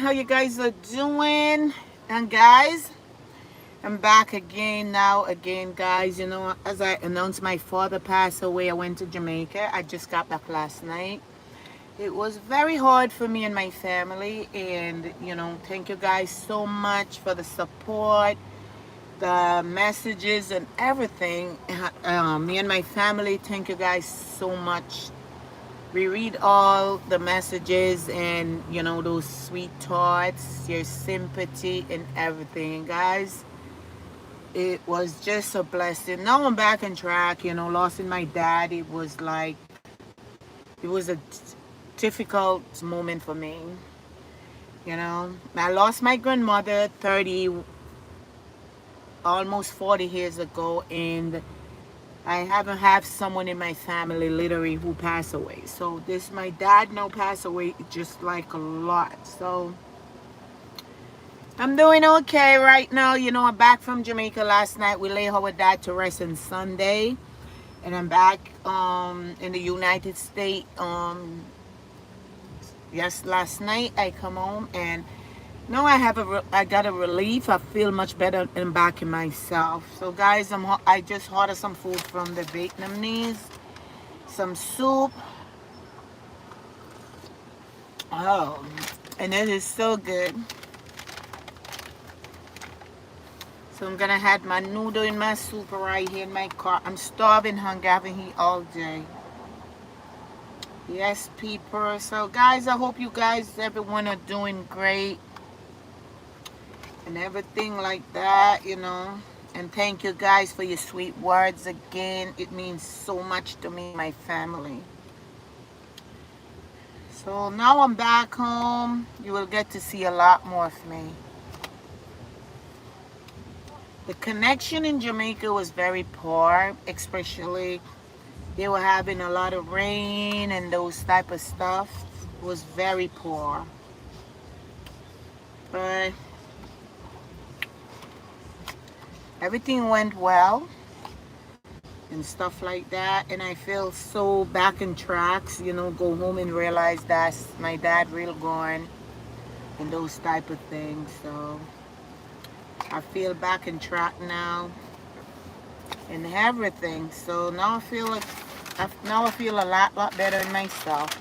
how you guys are doing? And guys, I'm back again now. Again, guys, as I announced, my father passed away. I went to Jamaica. I just got back last night. It was very hard for me and my family. And, thank you guys so much for the support, the messages, and everything. Me and my family, thank you guys so much. We read all the messages and those sweet thoughts, your sympathy and everything, guys. It was just a blessing. Now I'm back on track. Losing my dad, it was a difficult moment for me. I lost my grandmother 30, almost 40 years ago, and I haven't had someone in my family literally who passed away. So this my dad now passed away just like a lot. So I'm doing okay right now. I'm back from Jamaica last night. We lay our dad to rest on Sunday. And I'm back in the United States. Yes, last night I come home and now I got a relief. I feel much better and back in myself. So guys, I just ordered some food from the Vietnamese, some soup. Oh, and it is so good. So I'm gonna have my noodle in my soup right here in my car. I'm starving, hungry, I haven't eaten all day. Yes, people. So guys, I hope you guys, everyone are doing great and everything like that. And thank you guys for your sweet words again. It means so much to me and my family. So now I'm back home. You will get to see a lot more of me. The connection in Jamaica was very poor, especially they were having a lot of rain and those type of stuff. It was very poor. But everything went well and stuff like that, and I feel so back in tracks, go home and realize that my dad real gone and those type of things. So I feel back in track now and everything. So now I feel a lot better in myself.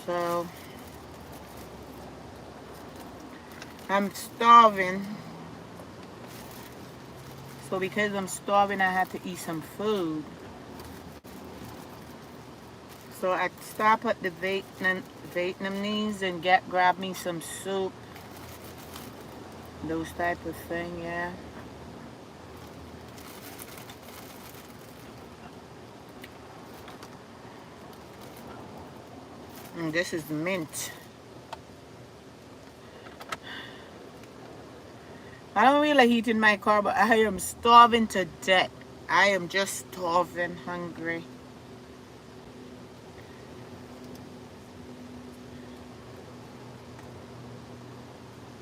So I'm starving. So because I'm starving, I have to eat some food. So I stop at the Vietnamese and grab me some soup, those type of thing, yeah. And this is mint. I don't really eat in my car, but I am starving to death. I am just starving, hungry.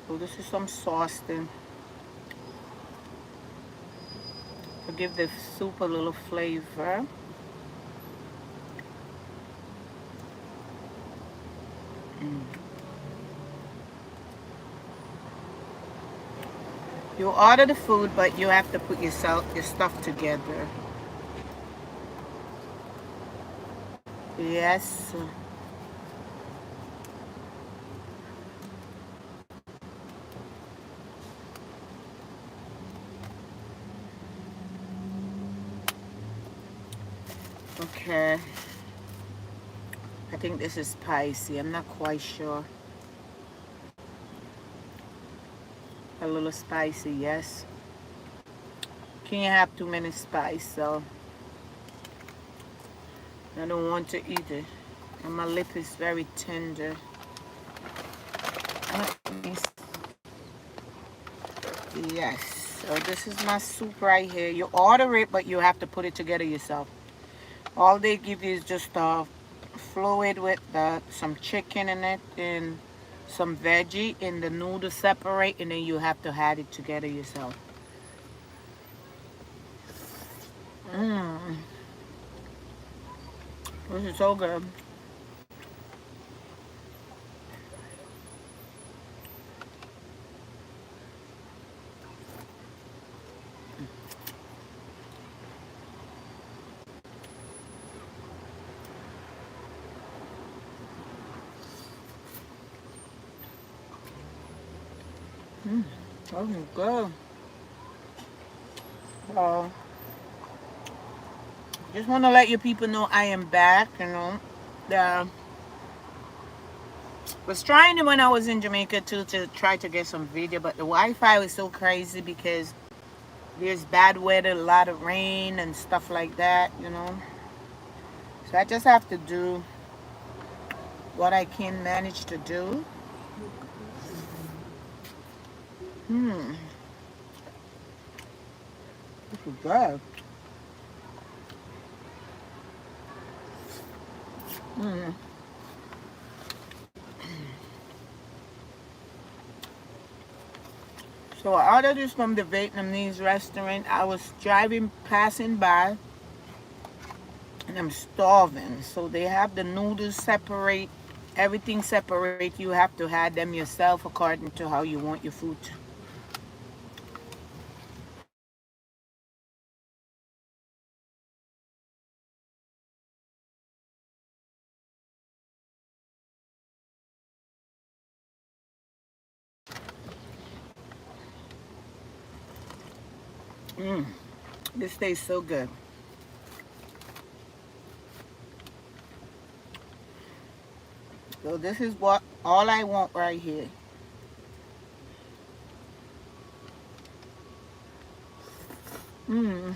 So this is some sauce then. To give the soup a little flavor. You order the food, but you have to put your stuff together. Yes. Okay. I think this is spicy. I'm not quite sure. A little spicy, yes. Can't have too many spice, so I don't want to eat it. And my lip is very tender. Yes. So this is my soup right here. You order it, but you have to put it together yourself. All they give you is just fluid with some chicken in it and some veggie, and the noodles separate, and then you have to add it together yourself. Mmm. This is so good. Mm, that was good. So, just want to let you people know I am back, you know. The was trying to when I was in Jamaica too to try to get some video, but the Wi-Fi was so crazy because there's bad weather, a lot of rain and stuff like that, you know. So I just have to do what I can manage to do. Hmm, this is good. Hmm. So I ordered this from the Vietnamese restaurant. I was driving, passing by, and I'm starving. So they have the noodles separate, everything separate. You have to have them yourself according to how you want your food. Mm, this tastes so good. So this is what all I want right here. Mm,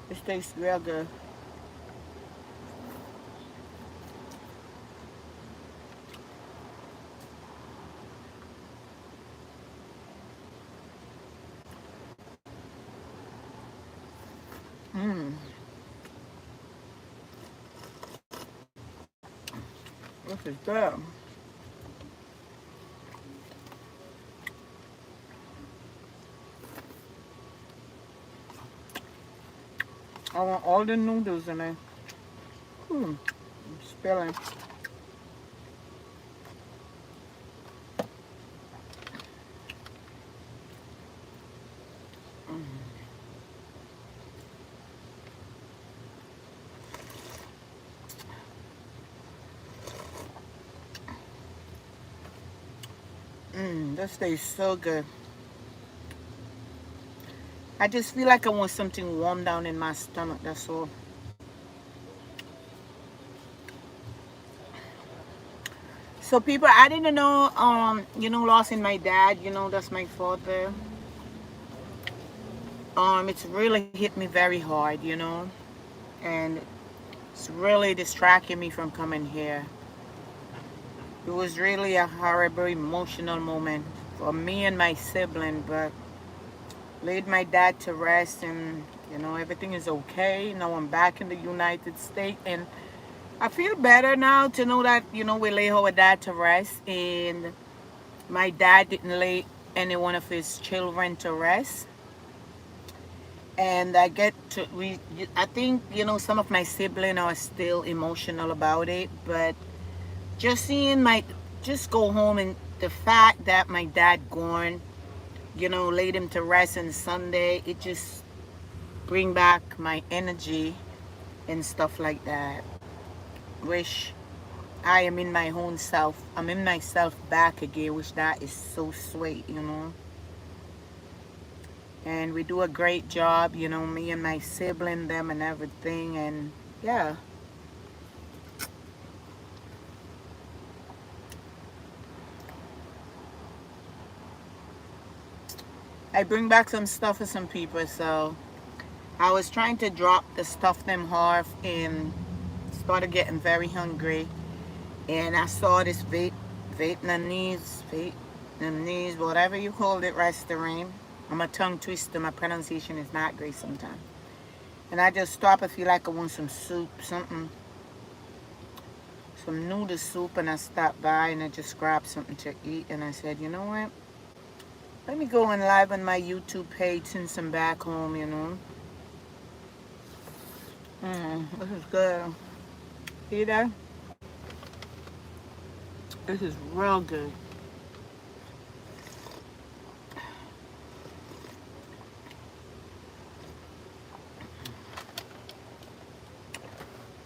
this tastes real good. Mm, this is good. I want all the noodles in there. I'm spilling. This tastes so good. I just feel like I want something warm down in my stomach. That's all. So people, I didn't know. Losing my dad. You know, that's my father. It's really hit me very hard. You know, and it's really distracting me from coming here. It was really a horrible emotional moment for me and my sibling, but laid my dad to rest, and everything is okay. Now I'm back in the United States, and I feel better now to know that we lay our dad to rest, and my dad didn't lay any one of his children to rest. And I think some of my siblings are still emotional about it, but just seeing my just go home, and the fact that my dad gone, laid him to rest on Sunday, it just bring back my energy and stuff like that. Wish I am in my own self. I'm in myself back again, which that is so sweet. And we do a great job, me and my sibling, them and everything. And yeah, I bring back some stuff for some people. So I was trying to drop the stuff them off and started getting very hungry. And I saw this Vietnamese, whatever you call it, restaurant. I'm a tongue twister. My pronunciation is not great sometimes. And I just stopped. I feel like I want some soup, some noodle soup. And I stopped by and I just grabbed something to eat. And I said, you know what? Let me go and live on my YouTube page since I'm back home. This is good. See that? This is real good.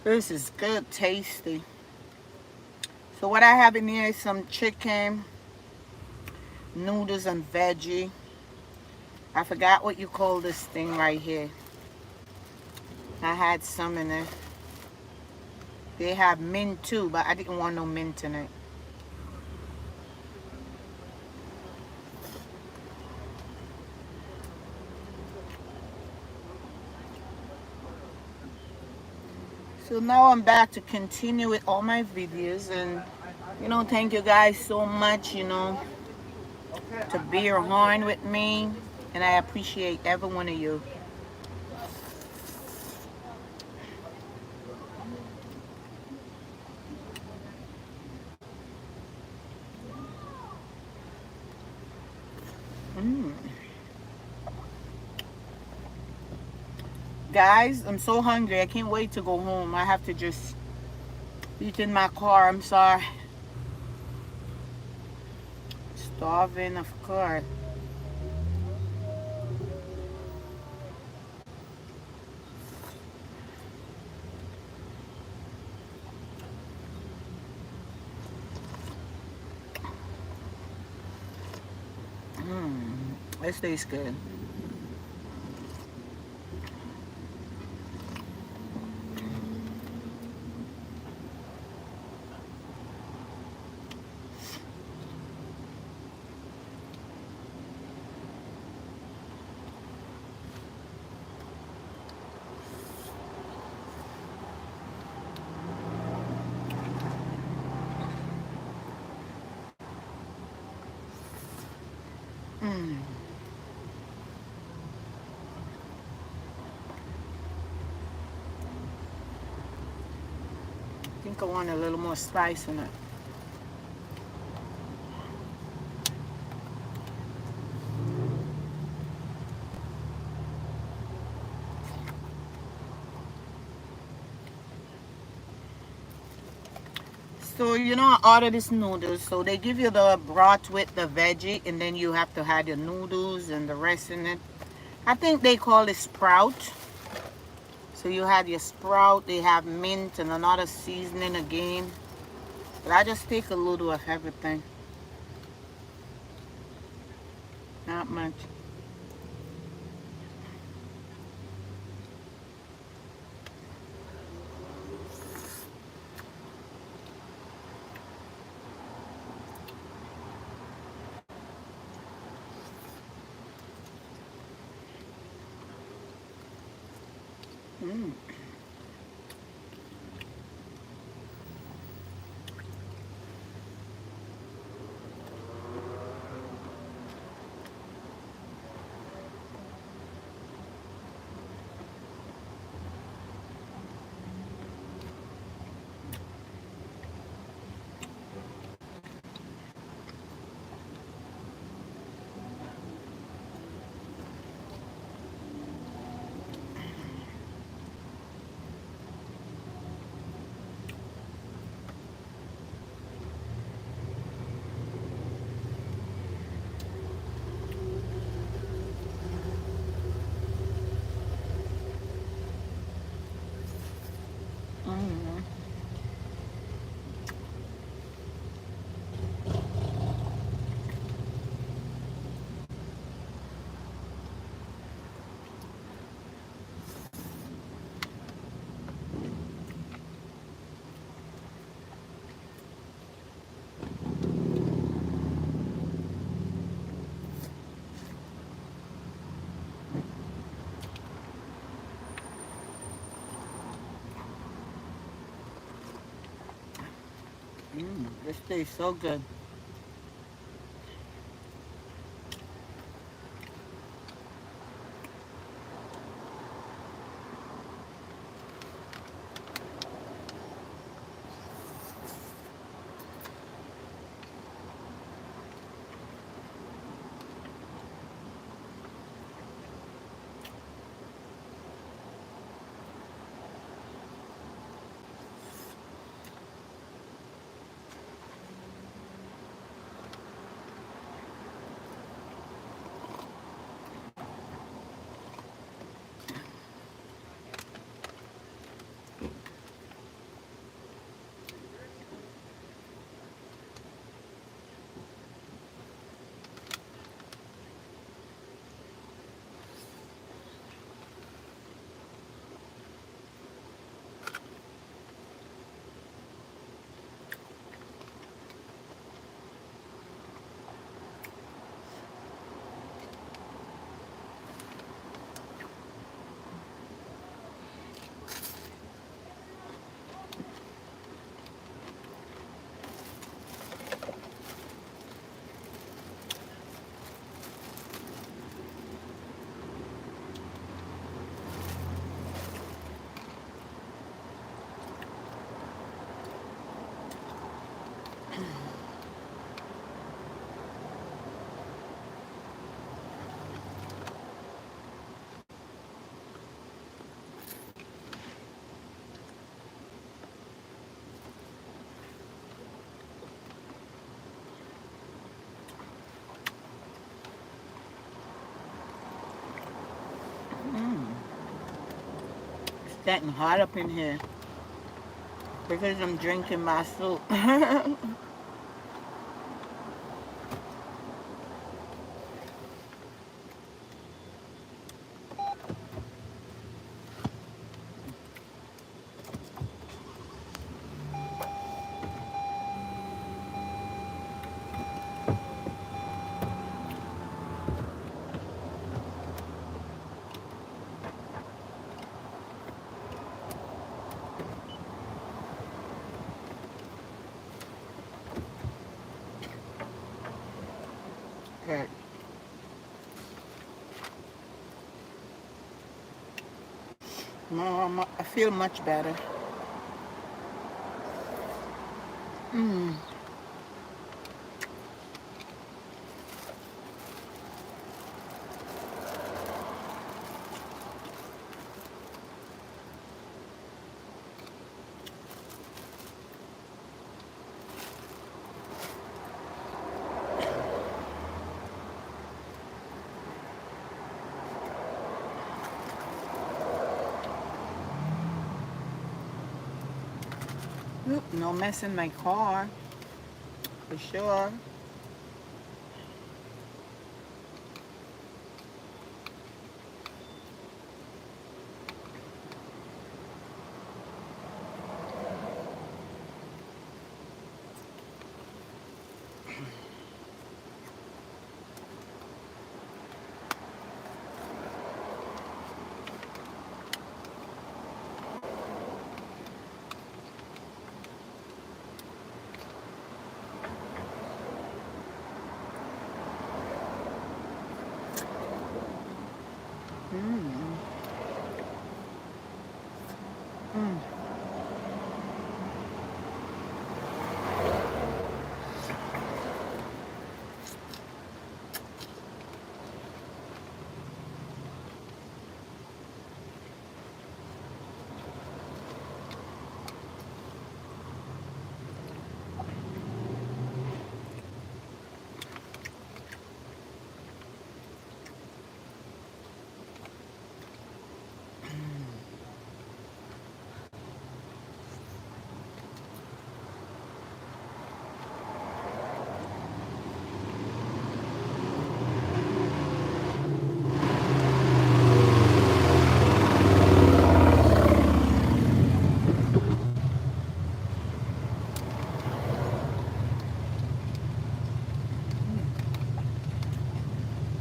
This is good, tasty. So what I have in here is some chicken, noodles, and veggie. I forgot what you call this thing right here. I had some in it. They have mint too, but I didn't want no mint in it. So now I'm back to continue with all my videos, and thank you guys so much, to bear horn with me, and I appreciate every one of you. Mm. Guys, I'm so hungry. I can't wait to go home. I have to just eat in my car. I'm sorry. Starving, of course. Mm. This tastes good. Mm. I think I want a little more spice in it. So, I ordered this noodles. So they give you the broth with the veggie, and then you have to have your noodles and the rest in it. I think they call it sprout. So you have your sprout, they have mint and another seasoning again. But I just take a little of everything. Not much. Mm. Mm. Mm. This tastes so good. Getting hot up in here because I'm drinking my soup. Good. No, I feel much better. Mm. Oop, no mess in my car, for sure. Mm. Mm.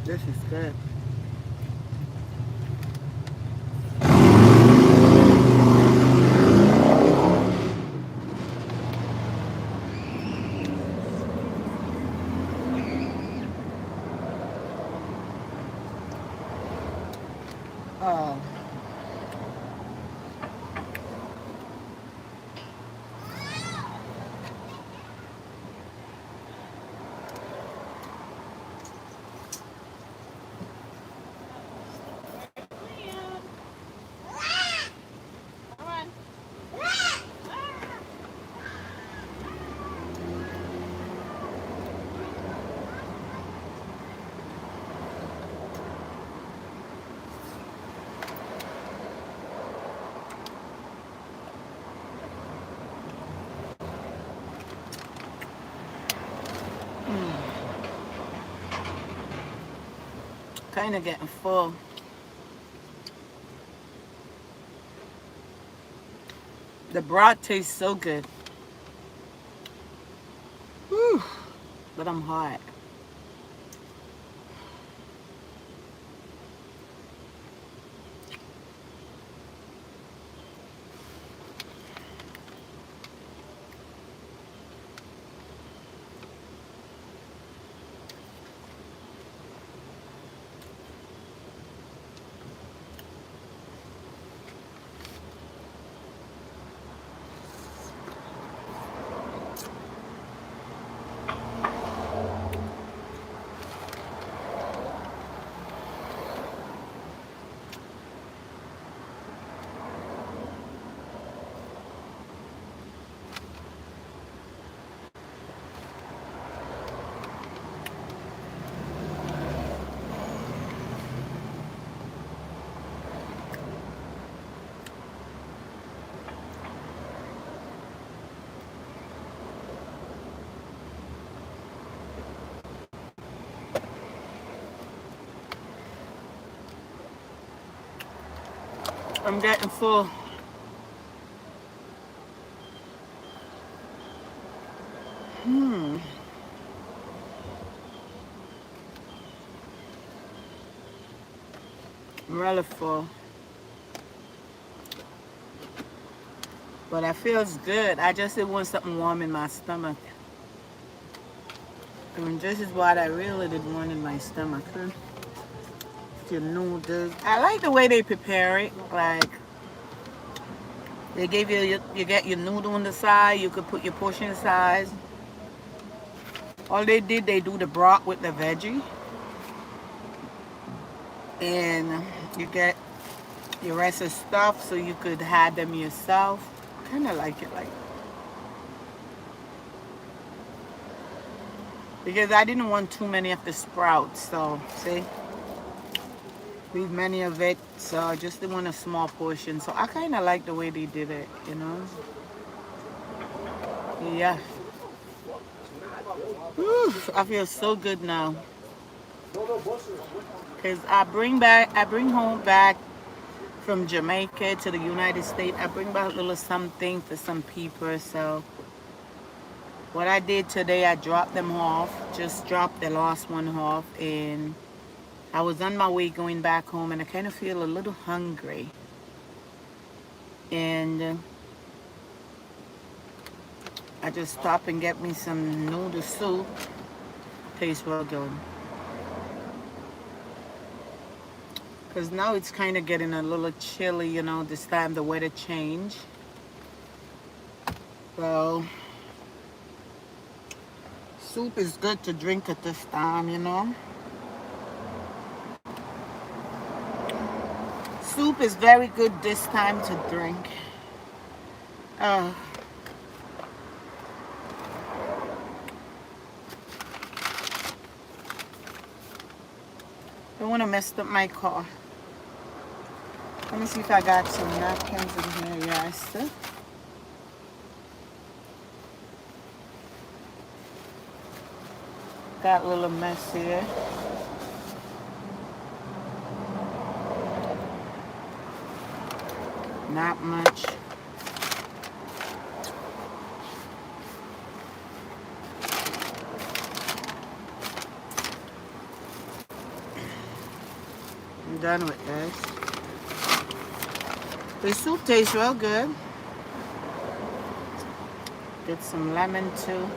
This is good. Oh. Kind of getting full. The broth tastes so good. Whew. But I'm hot. I'm getting full. Hmm. I'm really full. But that feels good. I just did want something warm in my stomach. And this is what I really did want in my stomach. Huh? Your noodles. I like the way they prepare it. Like, they give you get your noodle on the side. You could put your portion size. All they did, they do the broth with the veggie. And you get your rest of stuff so you could have them yourself. Kind of like it like because I didn't want too many of the sprouts. So, see? Leave many of it. So, I just didn't want a small portion. So, I kind of like the way they did it, you know? Yeah. Whew, I feel so good now. Because I bring home back from Jamaica to the United States. I bring back a little something for some people. So what I did today, I dropped them off. Just dropped the last one off. And I was on my way going back home. And I kind of feel a little hungry. And I just stopped and get me some noodle soup. Tastes real good. Because now it's kind of getting a little chilly, you know, this time the weather change. So, soup is good to drink at this time, you know. Soup is very good this time to drink. Uh, don't want to mess up my car. Let me see if I got some napkins in here. Yes. Got a little mess here. Not much. I'm done with this. The soup tastes real good. Get some lemon too.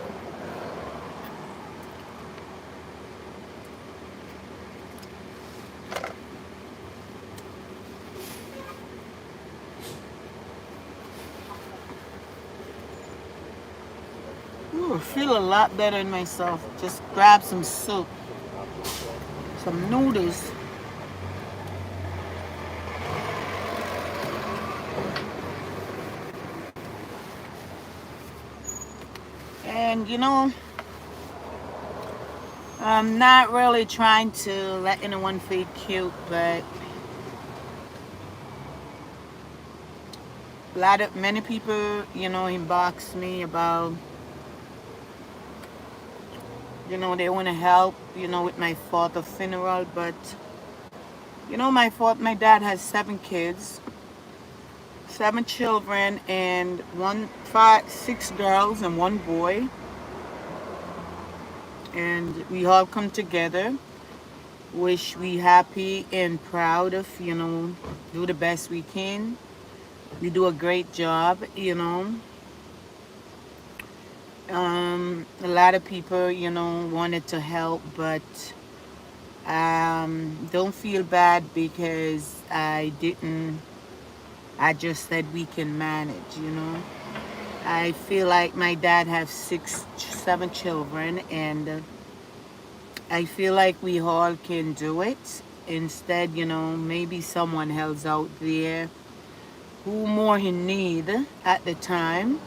Ooh, I feel a lot better in myself. Just grab some soup, some noodles. And you know, I'm not really trying to let anyone feel cute, but many people, you know, inbox me about, you know, they want to help, you know, with my father's funeral. But you know, my dad has 7 kids, 7 children, and 6 girls and 1 boy. And we all come together. Wish we happy and proud of, you know, do the best we can. We do a great job, you know. A lot of people, you know, wanted to help, but don't feel bad because I didn't. I just said we can manage, you know. I feel like my dad has 7 children, and I feel like we all can do it. Instead, you know, maybe someone else out there who more in need at the time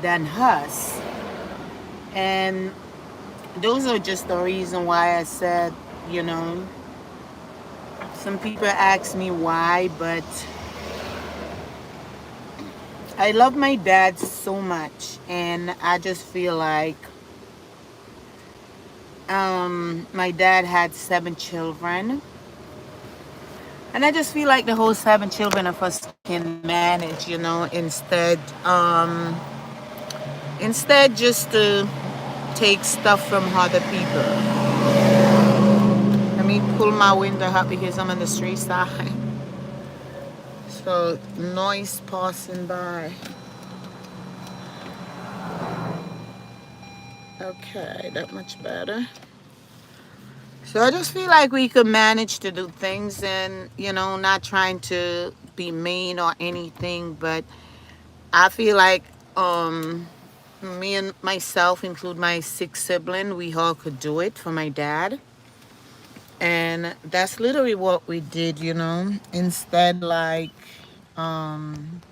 than us. And those are just the reason why I said, you know, some people ask me why, but I love my dad so much, and I just feel like my dad had 7 children. And I just feel like the whole 7 children of us can manage, instead just to take stuff from other people. Let me pull my window up because I'm on the street side. So noise passing by. Okay, that much better. So I just feel like we could manage to do things and, not trying to be mean or anything, but I feel like me and myself, include my sixth sibling, we all could do it for my dad. And that's literally what we did, instead like um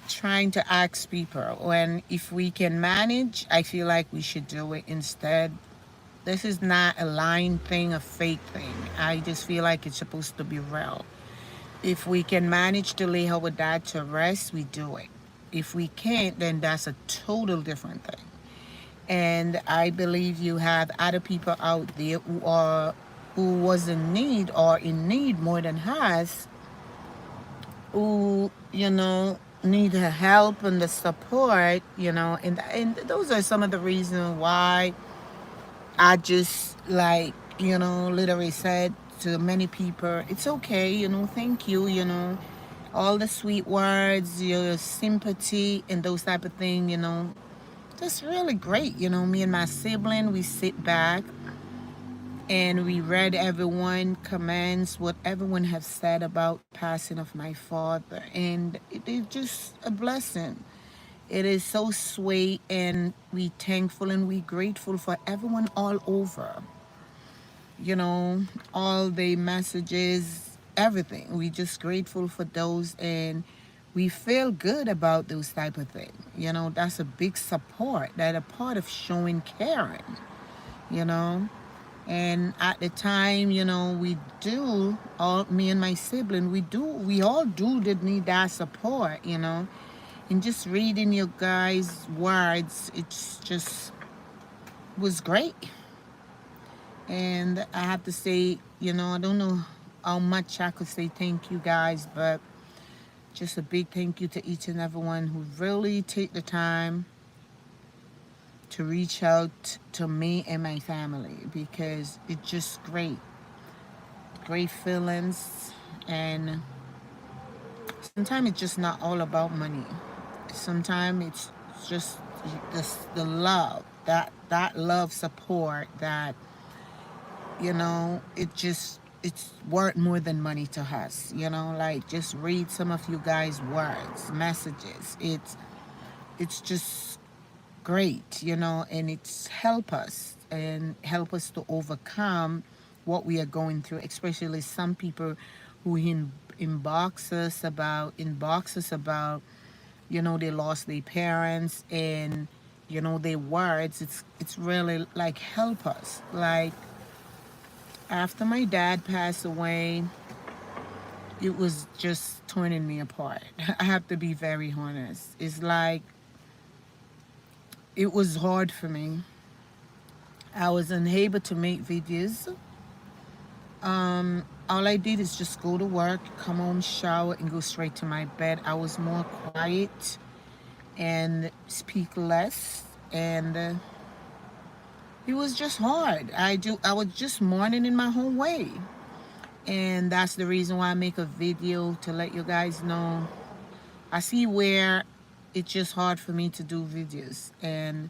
trying to ask people when if we can manage, I feel like we should do it instead. This is not a lying thing, a fake thing. I just feel like it's supposed to be real. If we can manage to lay our dad to rest, we do it. If we can't, then that's a total different thing. And I believe you have other people out there who was in need or in need more than us, who need the help and the support, and those are some of the reasons why I just like, literally said to many people, it's okay, thank you, all the sweet words, your sympathy and those type of thing, just really great. Me and my sibling, we sit back and we read everyone comments, what everyone have said about the passing of my father, and it is just a blessing. It is so sweet, and we thankful and we grateful for everyone all over. You know, all the messages, everything. We just grateful for those, and we feel good about those type of things. That's a big support. That a part of showing caring. You know, and at the time, we do all me and my sibling, we all do did need that support. And just reading your guys' words, it's just was great. And I have to say, I don't know how much I could say thank you guys, but just a big thank you to each and everyone who really take the time to reach out to me and my family, because it's just great feelings. And sometimes it's just not all about money. Sometimes it's just the love, that love support, that it's worth more than money to us. Like, just read some of you guys words, messages. It's just great, and it's help us to overcome what we are going through, especially some people who inbox us about, they lost their parents, and their words, it's really like help us. Like, after my dad passed away, it was just turning me apart. I have to be very honest. It's like it was hard for me. I was unable to make videos. All I did is just go to work, come home, shower, and go straight to my bed. I was more quiet and speak less, and it was just hard. I was just mourning in my own way, and that's the reason why I make a video to let you guys know. I see where it's just hard for me to do videos, and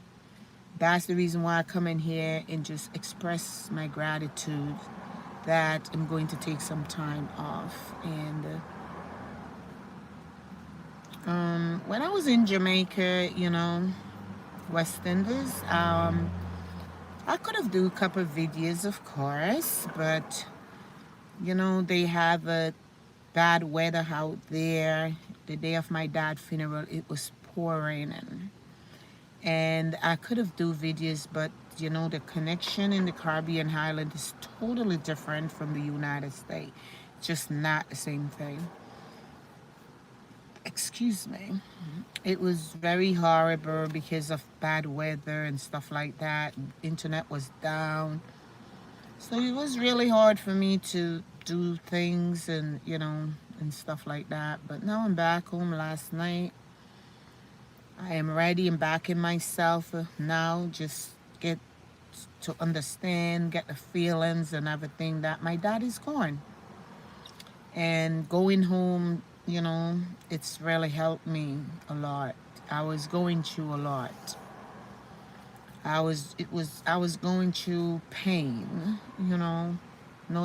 that's the reason why I come in here and just express my gratitude that I'm going to take some time off. And when I was in Jamaica, West Indies, I could have do a couple of videos, of course, but they have a bad weather out there. The day of my dad's funeral, it was pouring, and I could have do videos, but the connection in the Caribbean island is totally different from the United States. Just not the same thing. Excuse me. It was very horrible because of bad weather and stuff like that. Internet was down. So it was really hard for me to do things and, and stuff like that. But now I'm back home last night. I am ready and back in myself now. Just get to understand, get the feelings and everything that my dad is gone. And going home, it's really helped me a lot. I was going through a lot. I was going through pain, know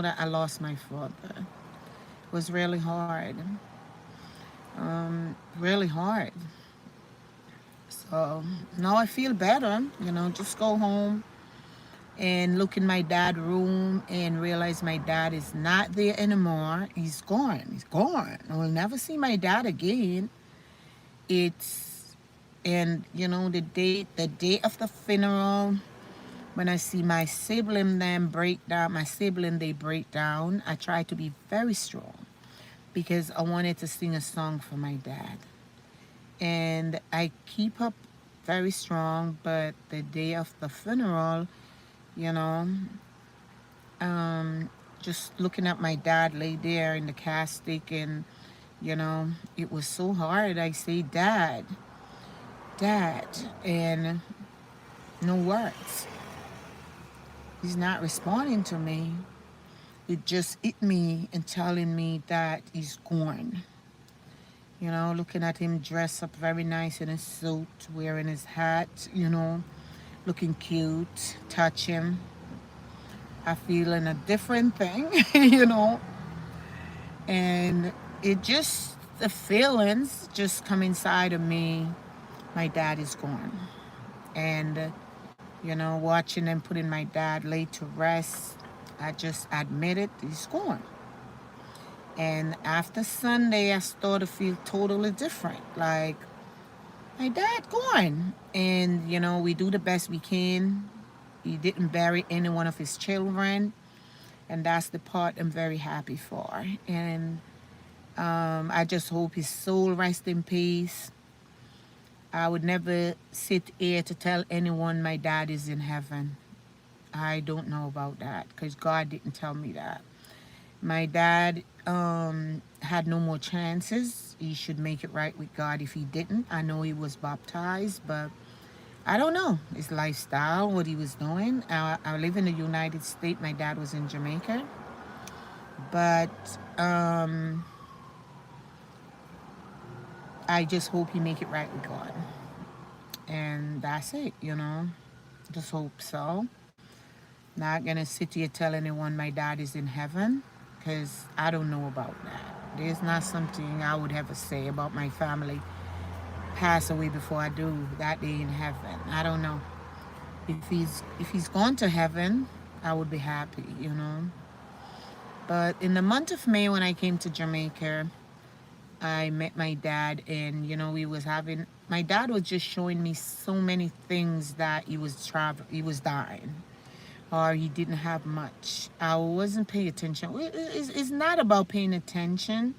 that I lost my father. It was really hard. Really hard. So now I feel better, just go home and look in my dad's room and realize my dad is not there anymore. He's gone. He's gone. I will never see my dad again. It's and the day of the funeral, when I see my sibling them break down, they break down. I try to be very strong because I wanted to sing a song for my dad. And I keep up very strong, but the day of the funeral, you know, um, just looking at my dad lay there in the casket, and it was so hard. I say, Dad, Dad, and no words. He's not responding to me. It just hit me and telling me that he's gone. Looking at him dressed up very nice in his suit, wearing his hat, looking cute, touch him. I feel in a different thing, and it just, the feelings just come inside of me. My dad is gone. And, watching them putting my dad laid to rest, I just admitted he's gone. And after Sunday, I started to feel totally different. Like, my dad gone. And, we do the best we can. He didn't bury any one of his children. And that's the part I'm very happy for. And I just hope his soul rests in peace. I would never sit here to tell anyone my dad is in heaven. I don't know about that because God didn't tell me that. My dad had no more chances. He should make it right with God if he didn't. I know he was baptized, but I don't know his lifestyle, what he was doing. I live in the United States. My dad was in Jamaica. But I just hope he make it right with God. And that's it. Just hope so. Not gonna sit here tell anyone my dad is in heaven because I don't know about that. There's not something I would ever say about my family pass away before I do that day in heaven. I don't know. If he's gone to heaven, I would be happy. But in the month of May when I came to Jamaica, I met my dad, and we was having, my dad was just showing me so many things that he was dying, or he didn't have much. I wasn't paying attention. It's not about paying attention.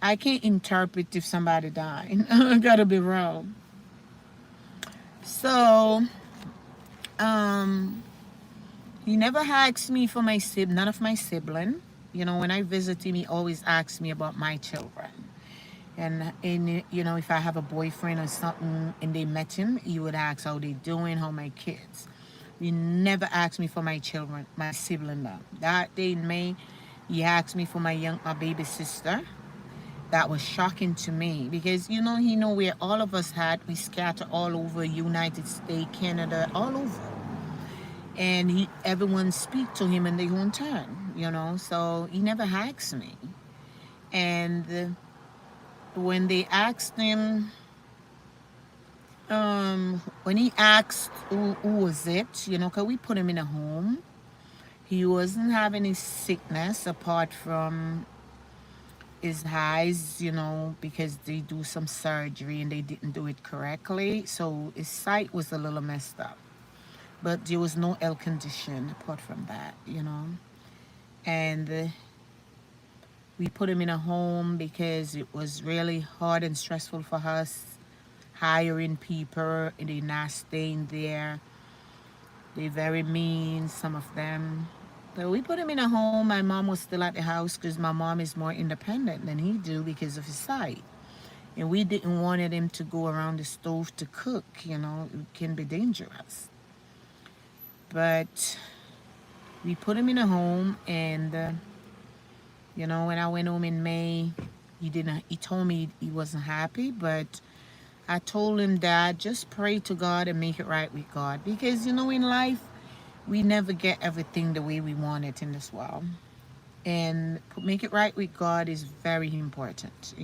I can't interpret if somebody died. I gotta be wrong. So, um, he never asked me for none of my sibling. When I visit him, he always asks me about my children. And if I have a boyfriend or something and they met him, he would ask how they doing, how my kids. He never asked me for my children, my sibling now. That day in May, he asked me for my baby sister. That was shocking to me because he know where all of us we scatter all over United States, Canada, all over. And everyone speak to him in their own turn. So he never asked me. And when they asked him, when he asked who was it, because we put him in a home, he wasn't having any sickness apart from his eyes, because they do some surgery and they didn't do it correctly. So his sight was a little messed up. But there was no health condition apart from that. And we put him in a home because it was really hard and stressful for us hiring people and they're not staying there. They're very mean, some of them. But we put him in a home. My mom was still at the house because my mom is more independent than he do because of his sight. And we didn't wanted him to go around the stove to cook, it can be dangerous. But we put him in a home, and when I went home in May, he told me he wasn't happy, but I told him, Dad, just pray to God and make it right with God. Because, in life, we never get everything the way we want it in this world. And make it right with God is very important.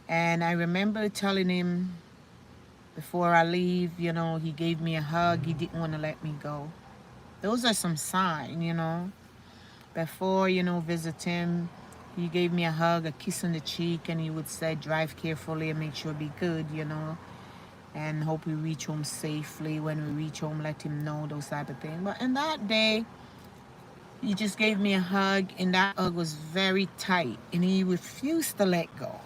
And I remember telling him before I leave, he gave me a hug. He didn't want to let me go. Those are some signs. Before, visit him, he gave me a hug, a kiss on the cheek, and he would say, drive carefully and make sure be good. And hope we reach home safely. When we reach home, let him know, those type of things. But in that day, he just gave me a hug, and that hug was very tight, and he refused to let go.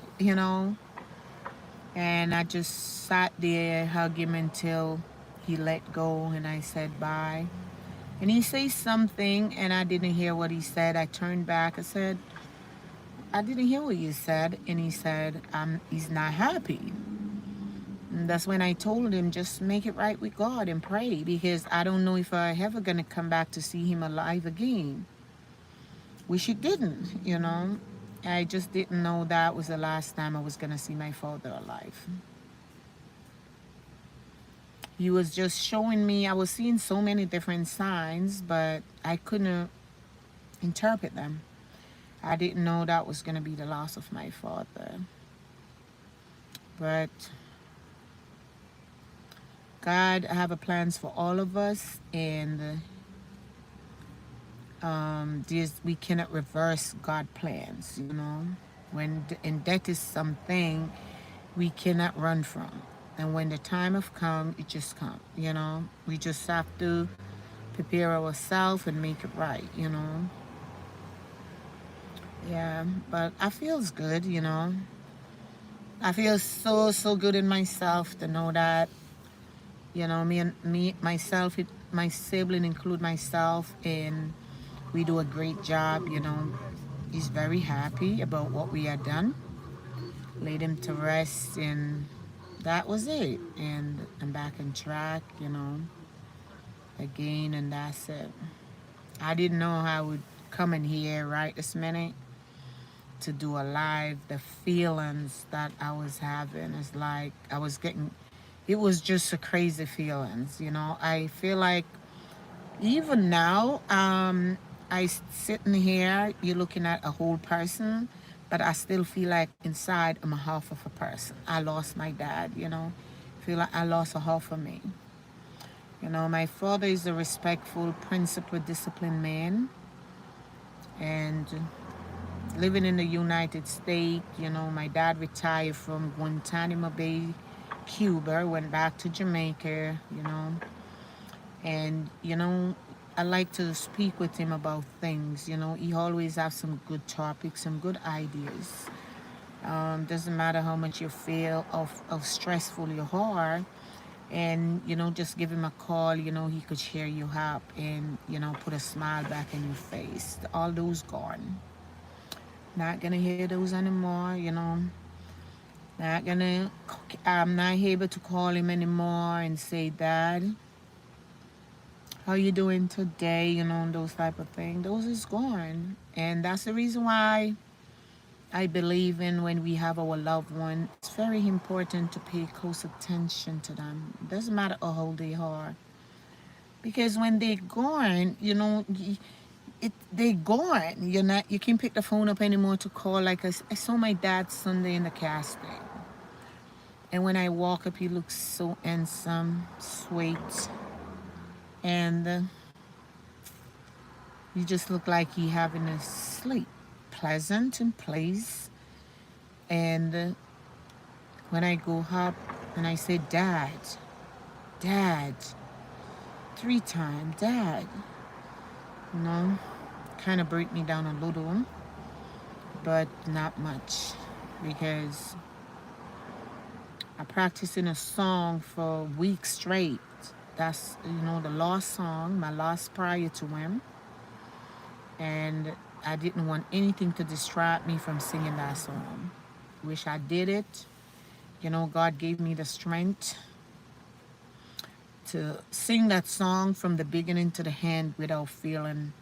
And I just sat there, hugged him until he let go, and I said bye. And he said something, and I didn't hear what he said. I turned back. I said, I didn't hear what you said. And he said, he's not happy. And that's when I told him, just make it right with God and pray, because I don't know if I'm ever going to come back to see him alive again. Wish it didn't. I just didn't know that was the last time I was going to see my father alive. He was just showing me, I was seeing so many different signs, but I couldn't interpret them. I didn't know that was going to be the loss of my father. But God have a plans for all of us, and we cannot reverse God plans. And that is something we cannot run from. And when the time of come, it just come. We just have to prepare ourselves and make it right. Yeah, but I feels good. I feel so good in myself to know that me myself, my sibling include myself, and we do a great job. He's very happy about what we had done, laid him to rest, and that was it. And I'm back on track, again, and that's it. I didn't know I would come in here right this minute to do a live. The feelings that I was having is like I was getting, it was just a crazy feelings. I feel like even now, I sitting here, you're looking at a whole person, but I still feel like inside I'm a half of a person. I lost my dad. Feel like I lost a half of me. My father is a respectful, principled, disciplined man, and living in the United States. My dad retired from Guantanamo Bay, Cuba, went back to Jamaica. And I like to speak with him about things. He always have some good topics, some good ideas. Doesn't matter how much you feel of stressful you are, and just give him a call. He could cheer you up and put a smile back in your face. All those gone. Not gonna hear those anymore. Not gonna. I'm not able to call him anymore and say, Dad, how you doing today? Those type of things. Those is gone, and that's the reason why I believe in when we have our loved one. It's very important to pay close attention to them. It doesn't matter how old they are, because when they're gone, they're gone. You can't pick the phone up anymore to call. Like I saw my dad Sunday in the casket, and when I walk up, he looks so handsome, sweet, and he just looked like he having a sleep, pleasant and place. And when I go up and I say, Dad, Dad, 3 times, Dad, you know, kind of break me down a little, but not much, because I practiced in a song for weeks straight. That's, the last song, my last prayer to him. And I didn't want anything to distract me from singing that song. Wish I did it. You know, God gave me the strength to sing that song from the beginning to the end without feeling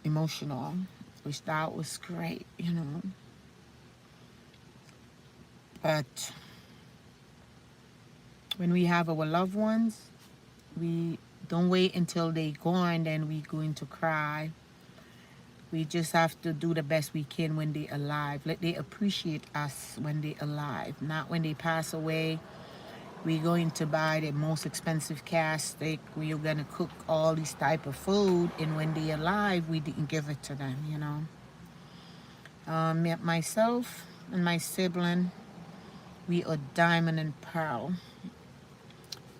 emotional, which that was great, you know. But when we have our loved ones, we don't wait until they gone, then we going to cry. We just have to do the best we can when they alive. Let they appreciate us when they alive, not when they pass away. We're going to buy the most expensive cat steak. We're gonna cook all these type of food, and when they alive, we didn't give it to them. You know, myself and my sibling, we are diamond and pearl.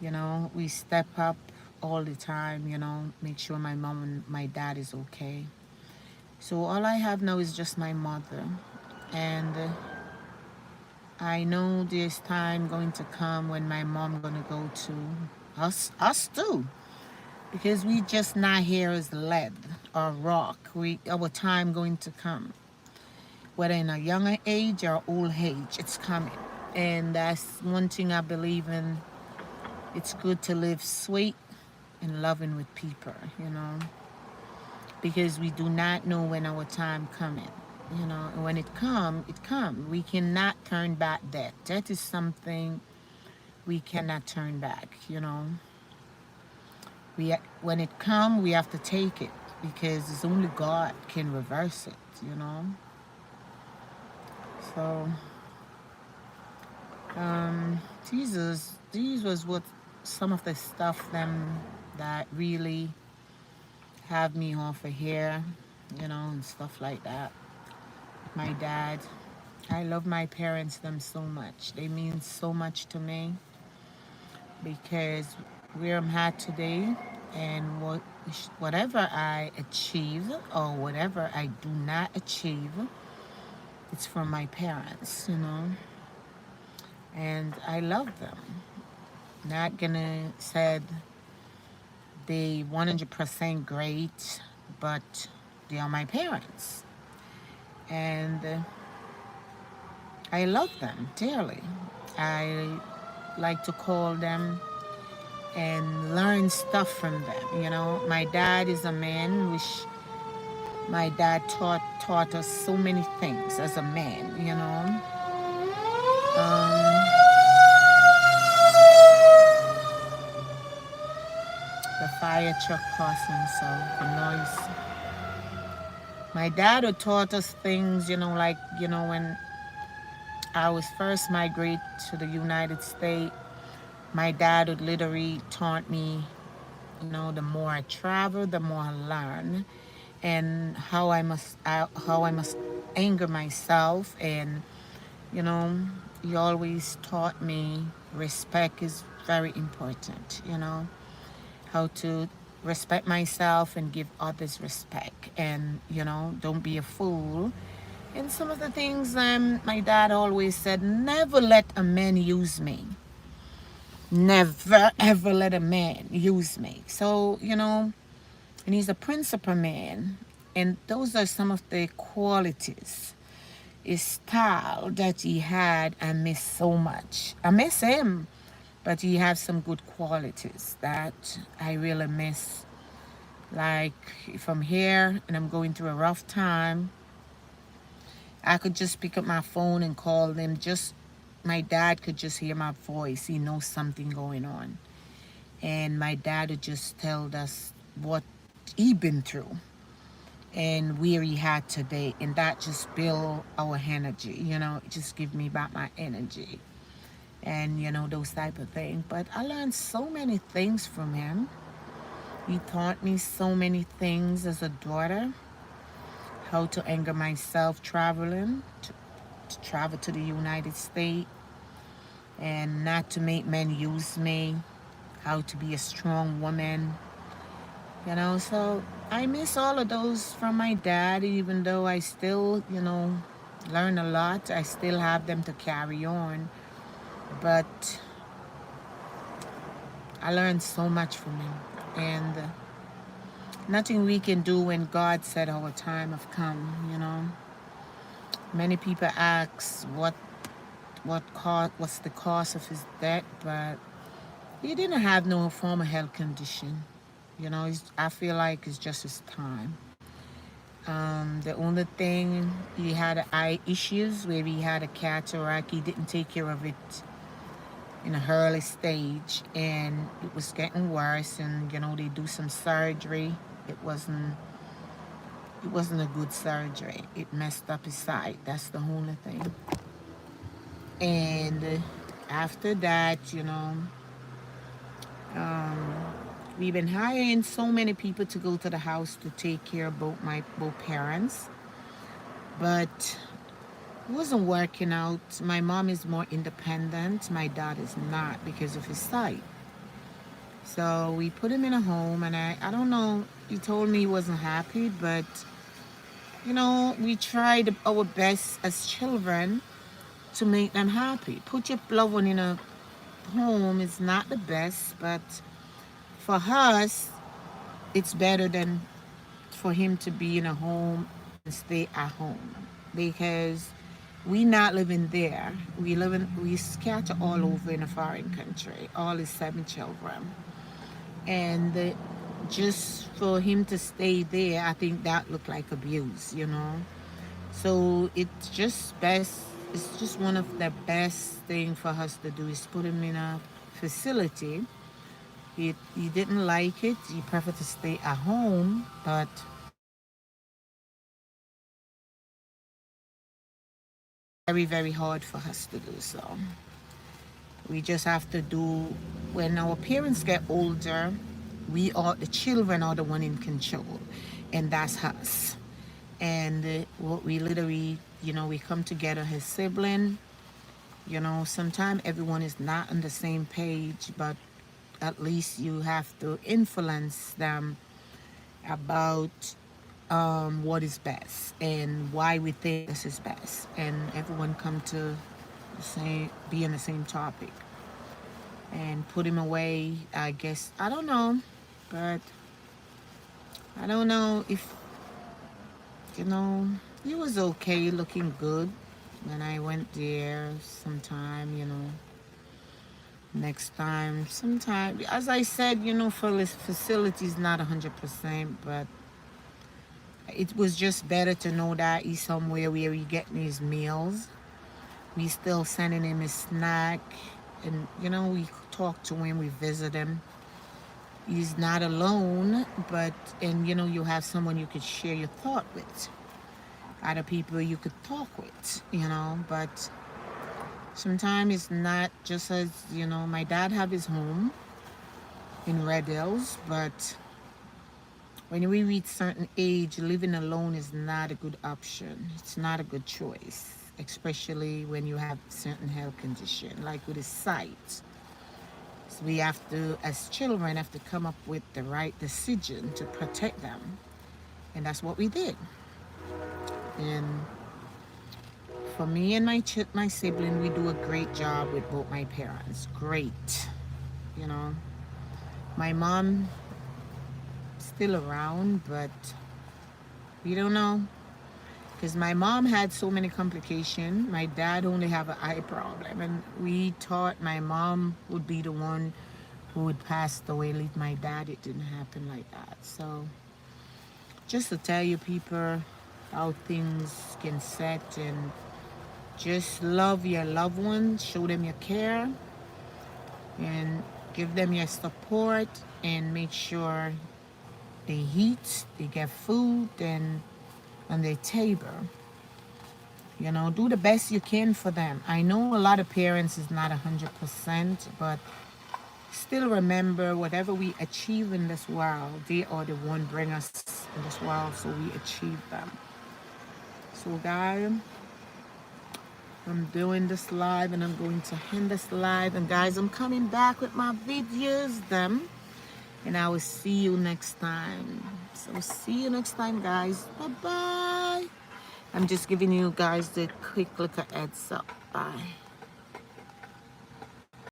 You know, we step up all the time. You know, make sure my mom and my dad is okay. So all I have now is just my mother, and I know there's time going to come when my mom gonna go to us too, because we just not here as lead or rock. Our time going to come, whether in a younger age or old age, it's coming, and that's one thing I believe in. It's good to live sweet and loving with people, you know, because we do not know when our time coming. You know, and when it come. We cannot turn back that. That is something we cannot turn back, you know. When it come, we have to take it because it's only God can reverse it, you know. So, these was what some of the stuff them that really have me off of here, you know, and stuff like that. My dad, I love my parents them so much. They mean so much to me because where I'm at today and whatever I achieve or whatever I do not achieve, it's from my parents, you know, and I love them. Not gonna said they 100% great, but they are my parents, and I love them dearly. I like to call them and learn stuff from them. You know, my dad is a man which my dad taught us so many things as a man. You know, um, the fire truck crossing, so the noise. My dad had taught us things. You know, like when I was first migrate to the United States, my dad would literally taught me. You know, the more I travel, the more I learn, and how I must anger myself. And you know, he always taught me respect is very important. You know, how to respect myself and give others respect, and you know, don't be a fool. And some of the things my dad always said: never let a man use me. Never ever let a man use me. So you know, and he's a principal man, and those are some of the qualities, his style that he had. I miss so much. I miss him, but he has some good qualities that I really miss. Like if I'm here and I'm going through a rough time, I could just pick up my phone and call them. Just my dad could just hear my voice. He knows something going on, and my dad would just tell us what he been through and where he had today, and that just build our energy. You know, it just give me back my energy, and you know, those type of things. But I learned so many things from him. He taught me so many things as a daughter: how to anger myself traveling to travel to the United States, and not to make men use me, how to be a strong woman. You know, so I miss all of those from my dad, even though I still, you know, learn a lot. I still have them to carry on. But I learned so much from him. And nothing we can do when God said our time have come, you know. Many people ask what's the cause of his death, but he didn't have no form of health condition. You know, I feel like it's just his time. The only thing, he had eye issues where he had a cataract. He didn't take care of it in an early stage, and it was getting worse. And you know, they do some surgery. It wasn't. It wasn't a good surgery. It messed up his sight. That's the only thing. And after that, you know, um, we've been hiring so many people to go to the house to take care of both parents, but it wasn't working out. My mom is more independent. My dad is not because of his sight. So we put him in a home, and I don't know. He told me he wasn't happy, but you know, we tried our best as children to make them happy. Put your loved one in a home is not the best, but for us, it's better than for him to be in a home and stay at home, because we not living there. We scatter all over in a foreign country. All his 7 children, and just for him to stay there, I think that looked like abuse, you know. So it's just best. It's just one of the best thing for us to do is put him in a facility. He didn't like it. He preferred to stay at home, but very, very hard for us to do so. We just have to do, when our parents get older, the children are the one in control, and that's us. And what we literally, you know, we come together as sibling. You know, sometimes everyone is not on the same page, but at least you have to influence them about what is best and why we think this is best, and everyone come to be on the same topic and put him away. I guess I don't know, but I don't know if, you know, he was okay, looking good when I went there sometime, you know. Next time, sometime, as I said, you know, for this facility is not 100%, but it was just better to know that he's somewhere where he getting his meals. We still sending him his snack, and you know, we talk to him, we visit him. He's not alone, but, and you know, you have someone you could share your thought with, other people you could talk with, you know. But sometimes it's not just as, you know, my dad have his home in Red Hills, but when we reach certain age, living alone is not a good option. It's not a good choice, especially when you have certain health condition, like with his sight. So we have to, as children, have to come up with the right decision to protect them, and that's what we did. And for me and my sibling, we do a great job with both my parents. Great, you know. My mom still around, but we don't know, because my mom had so many complications. My dad only have an eye problem, and we thought my mom would be the one who would pass away, leave my dad. It didn't happen like that. So just to tell you people how things can set, and just love your loved ones, show them your care, and give them your support, and make sure they eat, they get food, and on their table. You know, do the best you can for them. I know a lot of parents is not 100%, but still remember, whatever we achieve in this world, they are the one bring us in this world, so we achieve them. So guys, I'm doing this live, and I'm going to end this live. And guys, I'm coming back with my videos, them. And I will see you next time. So see you next time, guys. Bye-bye. I'm just giving you guys the quick little heads up. Bye.